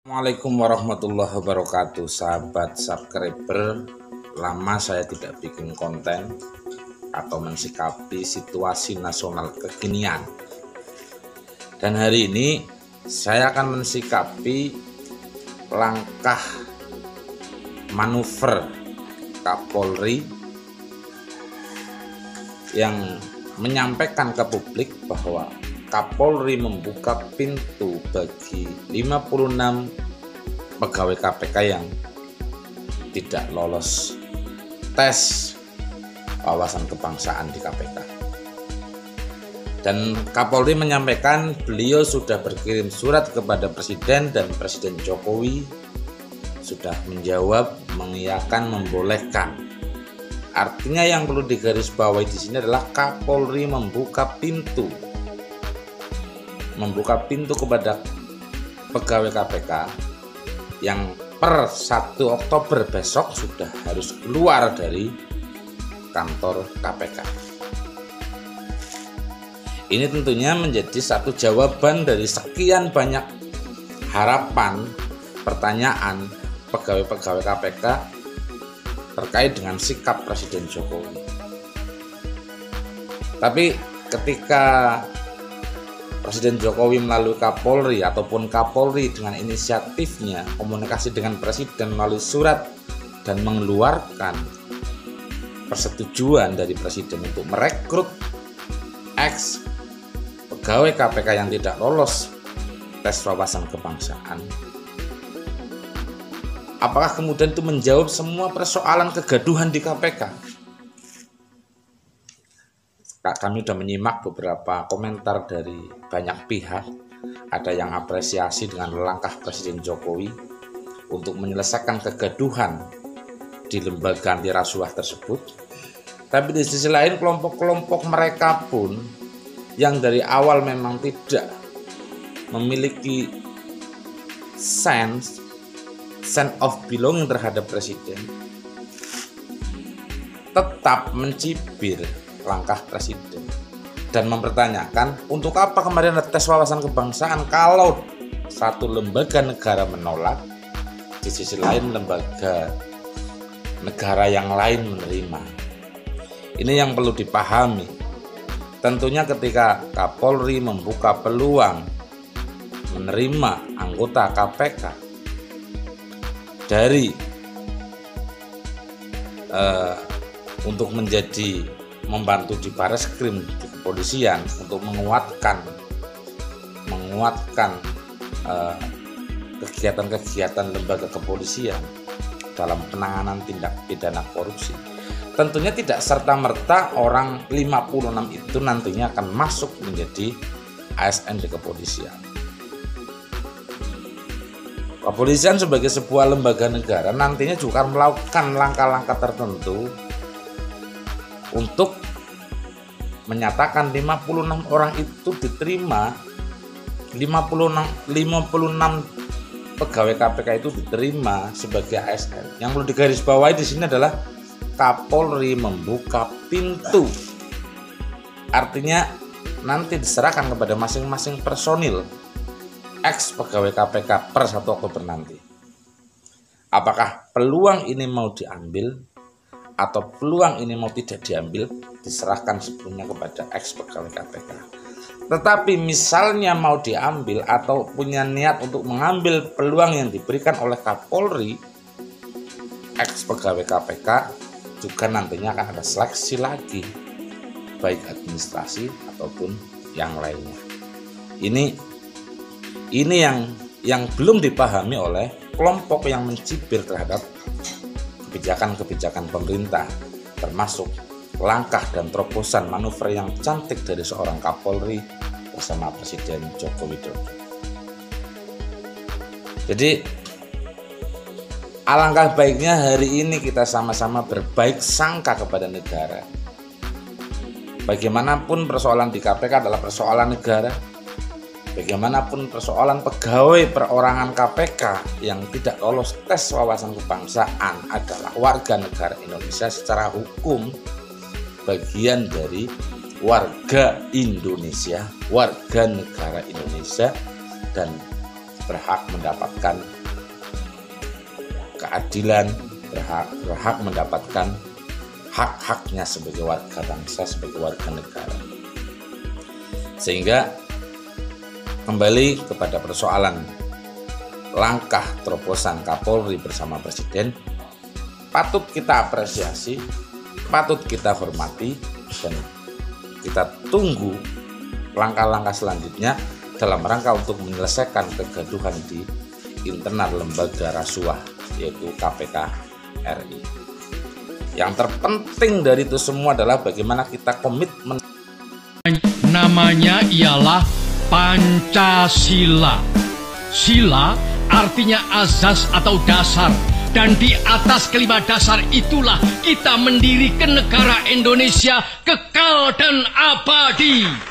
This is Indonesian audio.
Assalamualaikum warahmatullahi wabarakatuh, sahabat subscriber. Lama saya tidak bikin konten atau mensikapi situasi nasional kekinian. Dan hari ini saya akan mensikapi langkah manuver Kapolri yang menyampaikan ke publik bahwa Kapolri membuka pintu bagi 56 pegawai KPK yang tidak lolos tes wawasan kebangsaan di KPK. Dan Kapolri menyampaikan beliau sudah berkirim surat kepada Presiden dan Presiden Jokowi sudah menjawab, mengiyakan, membolehkan. Artinya yang perlu digarisbawahi di sini adalah Kapolri membuka pintu kepada pegawai KPK yang per 1 Oktober besok sudah harus keluar dari kantor KPK. Ini tentunya menjadi satu jawaban dari sekian banyak harapan, pertanyaan pegawai-pegawai KPK terkait dengan sikap Presiden Jokowi. Tapi ketika Presiden Jokowi melalui Kapolri ataupun Kapolri dengan inisiatifnya komunikasi dengan Presiden melalui surat dan mengeluarkan persetujuan dari Presiden untuk merekrut ex pegawai KPK yang tidak lolos tes wawasan kebangsaan. Apakah kemudian itu menjawab semua persoalan kegaduhan di KPK? Kami sudah menyimak beberapa komentar dari banyak pihak. Ada yang apresiasi dengan langkah Presiden Jokowi untuk menyelesaikan kegaduhan di lembaga anti rasuah tersebut. Tapi di sisi lain kelompok-kelompok mereka pun yang dari awal memang tidak memiliki sense of belonging terhadap Presiden tetap mencibir langkah Presiden dan mempertanyakan untuk apa kemarin ada tes wawasan kebangsaan kalau satu lembaga negara menolak, di sisi lain lembaga negara yang lain menerima. Ini yang perlu dipahami. Tentunya ketika Kapolri membuka peluang menerima anggota KPK dari untuk menjadi membantu di Bareskrim, di kepolisian untuk menguatkan kegiatan-kegiatan lembaga kepolisian dalam penanganan tindak pidana korupsi. Tentunya tidak serta-merta orang 56 itu nantinya akan masuk menjadi ASN di kepolisian. Kepolisian sebagai sebuah lembaga negara nantinya juga melakukan langkah-langkah tertentu untuk menyatakan 56 orang itu diterima, 56 pegawai KPK itu diterima sebagai ASN. Yang perlu digarisbawahi di sini adalah Kapolri membuka pintu. Artinya nanti diserahkan kepada masing-masing personil ex pegawai KPK per 1 Oktober nanti. Apakah peluang ini mau diambil atau peluang ini mau tidak diambil, diserahkan sepenuhnya kepada ex pegawai KPK. Tetapi misalnya mau diambil atau punya niat untuk mengambil peluang yang diberikan oleh Kapolri, ex pegawai KPK juga nantinya akan ada seleksi lagi, baik administrasi ataupun yang lainnya. Ini yang belum dipahami oleh kelompok yang mencibir terhadap kebijakan-kebijakan pemerintah, termasuk langkah dan terobosan manuver yang cantik dari seorang Kapolri bersama Presiden Joko Widodo. Jadi alangkah baiknya hari ini kita sama-sama berbaik sangka kepada negara. Bagaimanapun persoalan di KPK adalah persoalan negara. Bagaimanapun persoalan pegawai perorangan KPK yang tidak lolos tes wawasan kebangsaan adalah warga negara Indonesia secara hukum, bagian dari warga Indonesia, warga negara Indonesia, dan berhak mendapatkan keadilan, berhak mendapatkan hak-haknya sebagai warga bangsa, sebagai warga negara. Sehingga kembali kepada persoalan langkah terobosan Kapolri bersama Presiden, patut kita apresiasi, patut kita hormati, dan kita tunggu langkah-langkah selanjutnya dalam rangka untuk menyelesaikan kegaduhan di internal lembaga rasuah, yaitu KPK RI. Yang terpenting dari itu semua adalah bagaimana kita komitmen. Namanya ialah Pancasila. Sila artinya azas atau dasar. Dan di atas kelima dasar itulah kita mendirikan negara Indonesia kekal dan abadi.